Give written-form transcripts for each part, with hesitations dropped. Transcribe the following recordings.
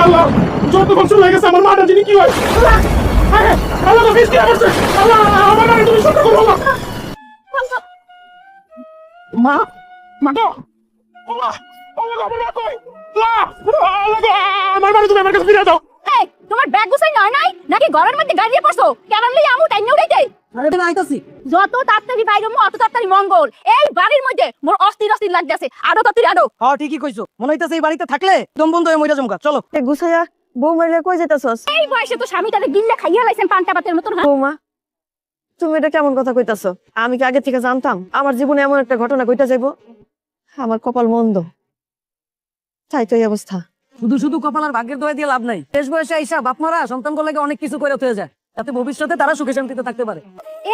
আল্লাহ যত কষ্ট হয়ে গেছে আমার মাটা যিনি কি হয় আল্লাহ আল্লাহ তো বেশ কি করছে আল্লাহ আমার মারে তুমি সত্য করো আল্লাহ মা মা গো আল্লাহ আল্লাহ আমার মা কই আল্লাহ আমার মারে তুমি আমার কাছে ফিরে দাও। এই তোমার ব্যাগ গুছাই নয় নাই নাকি ঘরের মধ্যে গাড়ি দিয়ে পড়ছো কেমন লই আমু টাইম উঠাইতে আরে না আইতাছি যত তাড়াতাড়ি বাইরে মো অত তাড়াতাড়ি মঙ্গল এই বাড়ির মধ্যে মোর অস্থির অস্থির লাগতেছে আরো তাড়াতাড়ি আরো। হ্যাঁ ঠিকই কইছো মনে হইতাছে এই বাড়িতে থাকলে দম বন্ধ হয়ে মইরা জমকা চলো এ গুছাইয়া বউ মাইলে কই যেতেছস? এই বয়সে তো স্বামীটারে গিল্লা খাইয়া লাইছেন পান্তা ভাতের মতন। বৌমা তুমি এটা কেমন কথা কইতাছো? আমি কি আগে থেকে জানতাম আমার জীবনে এমন একটা ঘটনা ঘটে যাইবো? আমার কপাল মন্দ, তাই তো এই অবস্থা। শুধু শুধু কপাল আর ভাগ্যের দোয়া দিয়ে লাভ নাই। শেষ বয়সে আইসা বাপ মারা সন্তান লাগে অনেক কিছু করে হয়ে যায়, যাতে ভবিষ্যতে তারা সুখে শান্তিতে থাকতে পারে।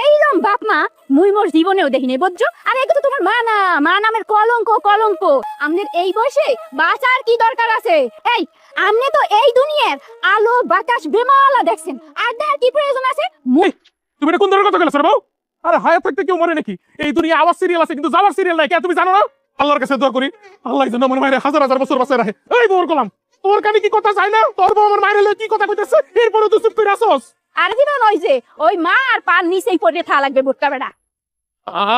এইরকম বাপ মা মুই মোর জীবনেও দেখিনি বুঝছো। আর এগুলো তো তোমার মা না, মা নামের কলঙ্ক কলঙ্ক। আমাদের এই বয়সে বাঁচার কি দরকার আছে? এই আমনে তো এই দুনিয়ার আলো বাতাস বেমালা দেখছেন, আর দেখার কি প্রয়োজন আছে? তুমি এটা কোন ধরনের কথা বলছো রে বউ? আরে হায়াত থাকতে কেউ মরে নাকি? এই দুনিয়া আওয়াজ সিরিয়াল আছে কিন্তু যাওয়ার সিরিয়াল নাই। কে তুমি জানো না? আল্লাহর কাছে দোয়া করি আল্লাহ যেন আমার মায়ের হাজার হাজার বছর বাঁচায় রাখে। এই বউর গোলাম তোর কানে কি কথা চাই না? তোর বউ আমার মায়ের কি কথা কইতেছে এরপরে তুই চুপ করে আসস? আর জীবন ওই যে ওই মা আর পার নিচেই পড়ে থা লাগবে বোটকা বেড়া।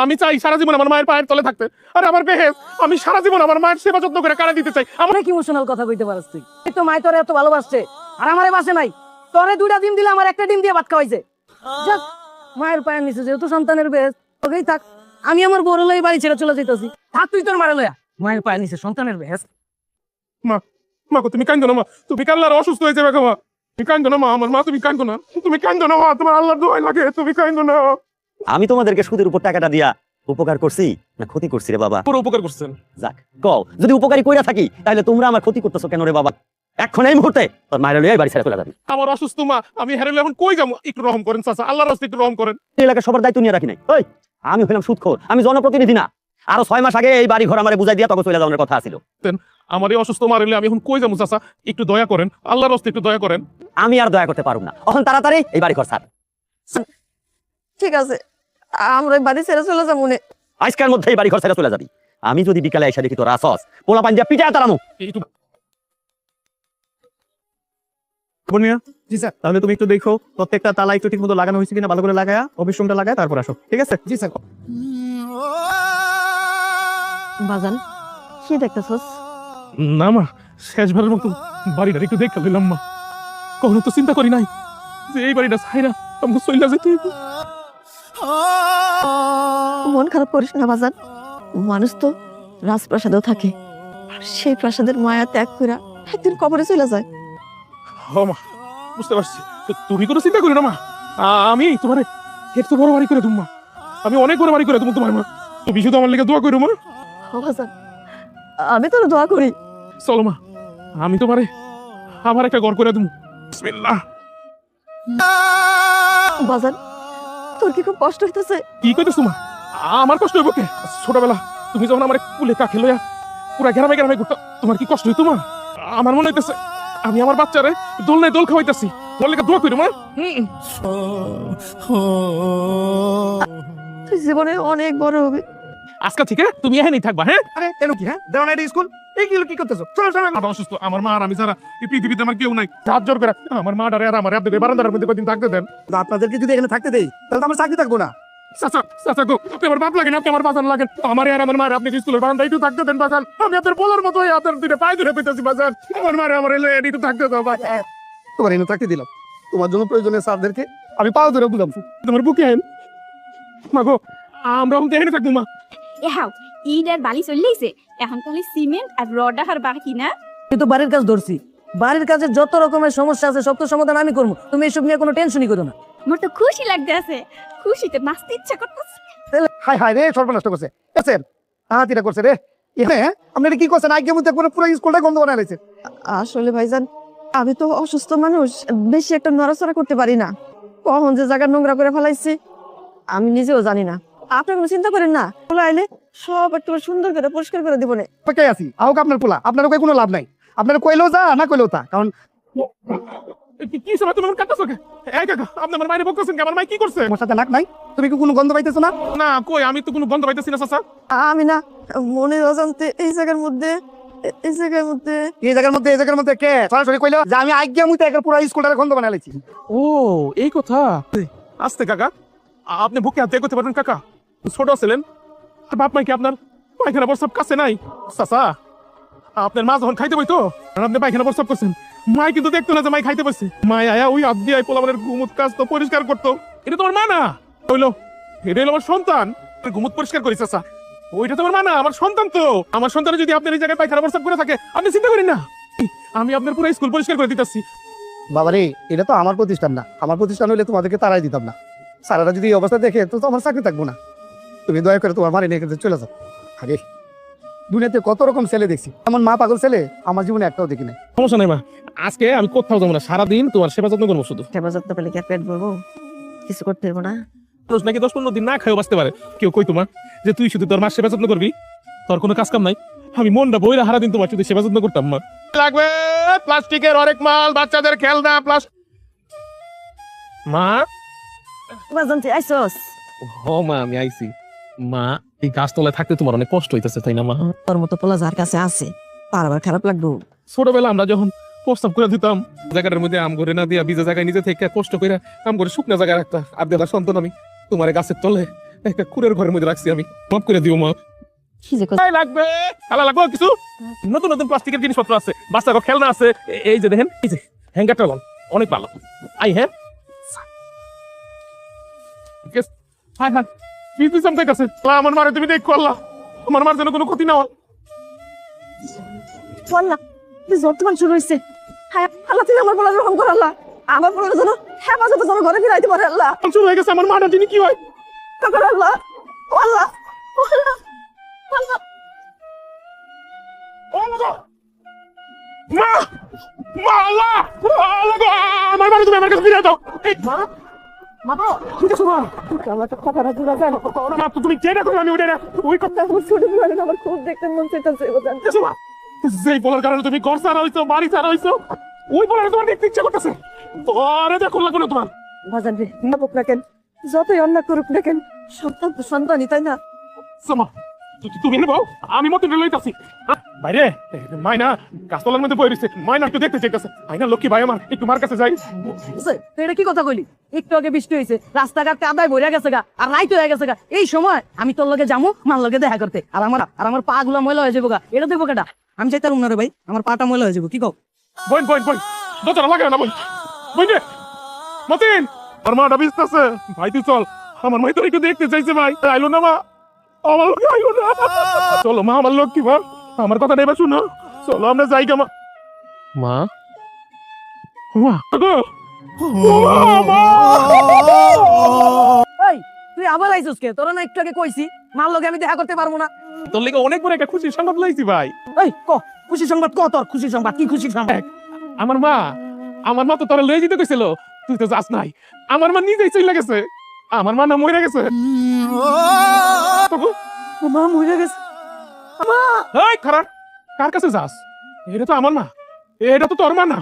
আমি চাই সারা জীবন আমার মায়ের পায়ের তলে থাকতে। আরে আমার বেহেস আমি সারা জীবন আমার মায়ের সেবা যত্ন করে কারা দিতে চাই। আমরা কি ইমোশনাল কথা কইতে পারছ তুই? এই তো মাই তোরে এত ভালোবাসছে আর আমারে বাসে নাই। তোরে দুইটা ডিম দিলে আমার একটা ডিম দিয়ে ভাত খাওয়াইছে। যাক মায়ের পায়ের নিচে যেহেতু সন্তানের বেশ ওকেই থাক। আমি আমার বড় লই বাড়ি ছেড়ে চলে যাইতাছি। থাক তুই তোর মারে লইয়া। মায়ের পায়ের নিচে সন্তানের বেশ। মা মা গো তুমি কান্দো না মা, তুমি কানলে আর অসুস্থ হয়ে যাবে গো মা। তুমি কান্দো না মা, আমার মা তুমি কান্দো না, তুমি কান্দো না মা, তোমার আল্লাহর দোয়াই লাগে, তুমি কান্দো না। আমি তোমাদেরকে সুদের উপর টাকাটা দিয়া উপকার করছি না ক্ষতি করছি রে বাবা? পুরো উপকার করছেন। যাক কও, যদি উপকারী কইরা থাকি তাহলে তোমরা আমার ক্ষতি করতেছো কেন রে বাবা? এখন এই মুহূর্তে তোর মায়ের লইয়া বাড়ি ছেড়ে চলে যাবি। আমার অসুস্থ মা, আমি হেরেলে এখন কই যাবো? একটু রহম করেন চাচা, আল্লাহর রাস্তায় একটু রহম করেন। এই এলাকার সবার দায়িত্ব নিয়ে রাখি নাই। ওই আমি হইলাম সুদখোর, আমি জনপ্রতিনিধি না। আরো 6 মাস আগে এই বাড়ি ঘর আমারে বুঝাই দিয়া তখন চলে যাওয়ার কথা ছিল। আমার এই অসুস্থ মা হইলে আমি এখন কই যাবো চাচা? একটু দয়া করেন, আল্লাহর রাস্তায় একটু দয়া করেন। আমি আর দয়া করতে পারব না, এখন তাড়াতাড়ি এই বাড়ি ঘর ছাড়। ঠিক আছে আমরা এই বাড়ি ছেড়ে চলে যাবো নে। আজকের মধ্যে এই বাড়ি ঘর ছেড়ে চলে যাবি। আমি যদি বিকালে এসে দেখি তোর আসস পোলা পান দিয়া পিটায় তাড়ানো। একটু বনিয়া জি স্যার, তাহলে তুমি একটু দেখো প্রত্যেকটা তালা একটু ঠিক মতো লাগানো হয়েছে কিনা, ভালো করে লাগায়া অবিশ্রমটা লাগায় তারপর আসো, ঠিক আছে? জি স্যার। বাজান কি দেখতেছস? না মা, শেষবারের মতো বাড়িটা একটু দেখে দিলাম মা। কখনো তো চিন্তা করি নাই যে এই বাড়িটা ছাইরা আমাকে চইলা যেতে হইব। মন খারাপ করিস না বাজান, মানুষ তো রাজপ্রাসাদেও থাকে, আর সেই প্রাসাদের মায়া ত্যাগ করে একদিন কবরে চলে যায়। হ মা, বুঝতে পারছি। তো তুমি কোনো চিন্তা করি না মা, আমি তোমার এর তো বড় বাড়ি করে দেবো মা, আমি অনেক বড় বাড়ি করে দেবো তোমার মা। তুমি শুধু আমার লেগে দোয়া করো মা। ও বাজান আমি তোর দোয়া করি। চলো মা, আমি তোমারে আমার একটা ঘর করে দেবো। বিসমিল্লাহ। বাজান তোর কি খুব কষ্ট হইতেছে? কি কইতেছো মা? আমার কষ্ট হইব কে? ছোটবেলা তুমি যখন আমার কুলে কাকে লইয়া পুরা গ্রামে গ্রামে ঘুরতা, তোমার কি কষ্ট হইতো মা? আমার মনে হইতেছে আমি আমার বাচ্চারে দোল নাই দোল খাওয়াইতাছি। তোর লেগে দোয়া করি মা। তুই জীবনে অনেক বড় হবে। আজকে থেকে তুমি এখানেই থাকবা। হ্যাঁ আরে কেন কি? হ্যাঁ দেওয়া নাই স্কুল এইগুলো কি করতেছো? চলো চলো। আমার অসুস্থ, আমার মা আর আমি ছাড়া এই পৃথিবীতে আমার কেউ নাই। হাত জোর করে আমার মা ডারে আর আমার আপনাদের বারান্দার মধ্যে কদিন থাকতে দেন। আপনাদেরকে যদি এখানে থাকতে দেই তাহলে তো আমরা চাকরি থাকবো না। চাচা চাচা গো, আপনি আমার বাপ লাগেন, আপনি আমার বাজান লাগেন, আমার আর আমার মায়ের আপনি স্কুলের বারান্দায় একটু থাকতে দেন বাজান। আমি আপনার বলার মতো আপনার দুটো পায়ে ধরে পেতেছি বাজান। আমার মারে আমার এলে একটু থাকতে দাও বাজান। তোমার এনে থাকতে দিলাম, তোমার জন্য প্রয়োজনীয় স্যারদেরকে আমি পাও ধরে বুঝাম। তোমার বুকে আইন মা গো, আমরা এখানে থাকবো মা। এহাও ইট আর বালি চললেইছে, এখন তাহলে সিমেন্ট আর রড আর বাকি না। তুই তো বাড়ির কাজ ধরছি, বাড়ির কাজের যত রকমের সমস্যা আছে সব তো সমাধান আমি করবো। তুমি এসব নিয়ে কোনো টেনশনই করো না। মোর তো খুশি লাগতে আছে, খুশিতে নাচতে ইচ্ছা করতেছে। হাই হাই রে, সর্বনষ্ট করছে এসেন হাতিটা করছে রে। এখানে আপনারা কি করছেন? আজকের মধ্যে পুরো স্কুলটা গন্ধ বানায় রয়েছে। আসলে ভাইজান আমি তো অসুস্থ মানুষ, বেশি একটা নড়াচড়া করতে পারি না। কখন যে জায়গা নোংরা করে ফেলাইছি আমি নিজেও জানি না। আপনার কোনো চিন্তা করেন না, পোলা আইলে সব একটু সুন্দর করে পরিষ্কার করে দিব না। কে আছি আহক আপনার পোলা, আপনার কই কোনো লাভ নাই। আপনার কইলেও যা না কইলেও তা, কারণ কি সময় তুমি আমার কাঁদতেছো কে? এই কাকা, আপনি আমার মায়ের বকতেছেন কে? আমার মাই কি করছে? আমার সাথে নাক নাই? তুমি কি কোনো গন্ধ পাইতেছো না? না কই, আমি তো কোনো গন্ধ পাইতেছি না চাচা। আমি না মনের অজান্তে এই জায়গার মধ্যে এই জায়গার মধ্যে এই জায়গার মধ্যে কে সরাসরি কইলো যে আমি আজ্ঞা মুতে একটা পুরো স্কুলটারে খন্দ বানাই লাইছি। ও এই কথা। আস্তে কাকা, আপনি বুকে হাতে করতে পারেন কাকা, ছোট ছিলেন আর বাপ মাই কি আপনার পায়খানা প্রস্রাব কাছে নাই? চাচা আপনার মা যখন খাইতে বইতো আর আপনি পায়খানা প্রস্রাব করছেন, মাই কিন্তু দেখতো না যে মাই খাইতে বসছে। মাই আয়া ওই হাত দিয়ে পোলাপানের ঘুমুত কাজ তো পরিষ্কার করতো। এটা তোমার মা না হইলো, এটা হইলো আমার সন্তান, ঘুমুত পরিষ্কার করি চাচা। ওইটা তোমার মা না, আমার সন্তান। তো আমার সন্তান যদি আপনার এই জায়গায় পায়খানা প্রস্রাব করে থাকে আপনি চিন্তা করেন না, আমি আপনার পুরো স্কুল পরিষ্কার করে দিতেছি। বাবারে এটা তো আমার প্রতিষ্ঠান না, আমার প্রতিষ্ঠান হইলে তোমাদেরকে তারাই দিতাম না। স্যারেরা যদি এই অবস্থা দেখে তো আমার চাকরি থাকবো না। তুমি দয়া করে তোমার মারে নিয়ে এখান থেকে চলে যাও। আরে দুনিয়াতে কত রকম ছেলে দেখছি, এমন মা পাগল ছেলে আমার জীবনে একটাও দেখি নাই। সমস্যা নাই মা, আজকে আমি কোথাও যাবো না, সারাদিন তোমার সেবা যত্ন করবো শুধু। সেবা যত্ন পেলে কি আর পেট ভরবো? কিছু করতে পারবো না। দোষ নাকি 10-15 দিন না খাইও বাঁচতে পারে। কেউ কই তোমার যে তুই শুধু তোর মার সেবা যত্ন করবি, তোর কোনো কাজ কাম নাই? আমি মনটা বইরা হারা দিন তোমার শুধু সেবা যত্ন করতাম। মা লাগবে প্লাস্টিকের অনেক মাল, বাচ্চাদের খেলনা মা। বাজান তুই আইসস? ও মা আমি আইছি। মা এই গাছতলায় থাকতে তোমার অনেক কষ্ট হইতেছে তাই না মা? তোর মতো পোলা যার কাছে আছে তার আবার খারাপ লাগবো? ছোটবেলা আমরা যখন প্রস্তাব করে দিতাম জায়গাটার মধ্যে আম করে না দিয়া ভিজা জায়গায় নিজে থেকে কষ্ট করে আম করে শুকনা জায়গায় রাখতা। আর দেদার সন্তান আমি, তোমার এই গাছের তলে একটা কুড়ের ঘরের মধ্যে রাখছি আমি। মাফ করে দিও মা। কি যে এই লাগবে খেলা লাগবে কিছু নতুন নতুন প্লাস্টিকের জিনিসপত্র আছে, বাচ্চাকে খেলনা আছে। এই যে দেখেন, এই যে হ্যাঙ্গারটা অনেক ভালো। আই হ্যাঁ হাই হাই কি সামথিং আছে। আমার মারে তুমি দেখ করলা, আমার মার যেন কোনো ক্ষতি না হয়। বললা বর্তমান শুরু হয়েছে। হ্যাঁ আল্লাহ তুমি আমার পোলা রহম কর আল্লাহ, আমার পোলার জন্য হেফাজতে যেন ঘরে ফিরাইতে পারে আল্লাহ। শুরু হয়ে গেছে, আমার মাটা তিনি কি হয় কাকার আল্লাহ আল্লাহ আল্লাহ আল্লাহ। মা মা আল্লাহ আল্লাহ গো, আমার মারে তুমি আমার কাছে ফিরে দাও। এই মা মা তো ঠিক আছে মা, আমার তো কথা রাখতে পারছেন মা তুমি যেটা করো আমি ওটা ওই কথা আমার ছোট পোলা আমার খুব দেখতে মন চাইতেছে বোঝেন। যেই বলার কারণে তুমি ঘর ছাড়া হইছো, বাড়ি ছাড়া হইছো, ওই বলার তোমার দেখতে ইচ্ছা করতেছে। তোরে দেখুন লাগবে না তোমার। বাজান রে না হোক না কেন, যতই অন্যায় করুক না কেন, সন্তান তো সন্তানই তাই না? সমা তুমি নেবো, আমি মতো লইতাছি বাইরে। মাইনা গাছতলার মধ্যে বই রয়েছে, মাইনা একটু দেখতে চাইতেছে। আইনা লক্ষ্মী ভাই আমার, একটু মার কাছে যাই। তুই এটা কি কথা কইলি? একটু আগে বৃষ্টি হয়েছে, রাস্তাঘাট কাদায় ভরে গেছে গা, আর রাইট হয়ে গেছে গা। এই সময় আমি তোর লগে যাবো মার লগে দেখা করতে, আর আমার পা গুলা ময়লা হয়ে যাবো গা। এটা দেবো কেটা? আমি চাইতে না রে ভাই, আমার পাটা ময়লা হয়ে যাবো। কি কও? বইন বইন বইন দরজা লাগায় না বইন বইন রে মতিন, আমার মাটা বিস্তাছে। ভাই তুই চল, আমার মাই তোর একটু দেখতে চাইছে। ভাই আইলো না মা, আমার লোক আইলো না। চলো মা, আমার লোক কি মা, আমার কথা এবার শুনো, চলো আমরা যাই গা মা। মা মা গো, মা এই তুই আবার আইছিস কে? তোরা না একটু আগে কইছি মার লগে আমি দেখা করতে পারবো না। তোর লেগে অনেক বড় একটা খুশির সংবাদ লাইছি ভাই। এই ক খুশি সংবাদ, ক তোর খুশি সংবাদ। কি খুশি সংবাদ? আমার মা তো তোরা লয়ে যেতে কইছিল, তুই তো যাস নাই। আমার মা নিজেই চলে গেছে, আমার মা না মরে গেছে। মা মরে গেছে। এই খারাপ, কার কাছে যাস? এটা তো আমার মা, এটা তো তোর মা না।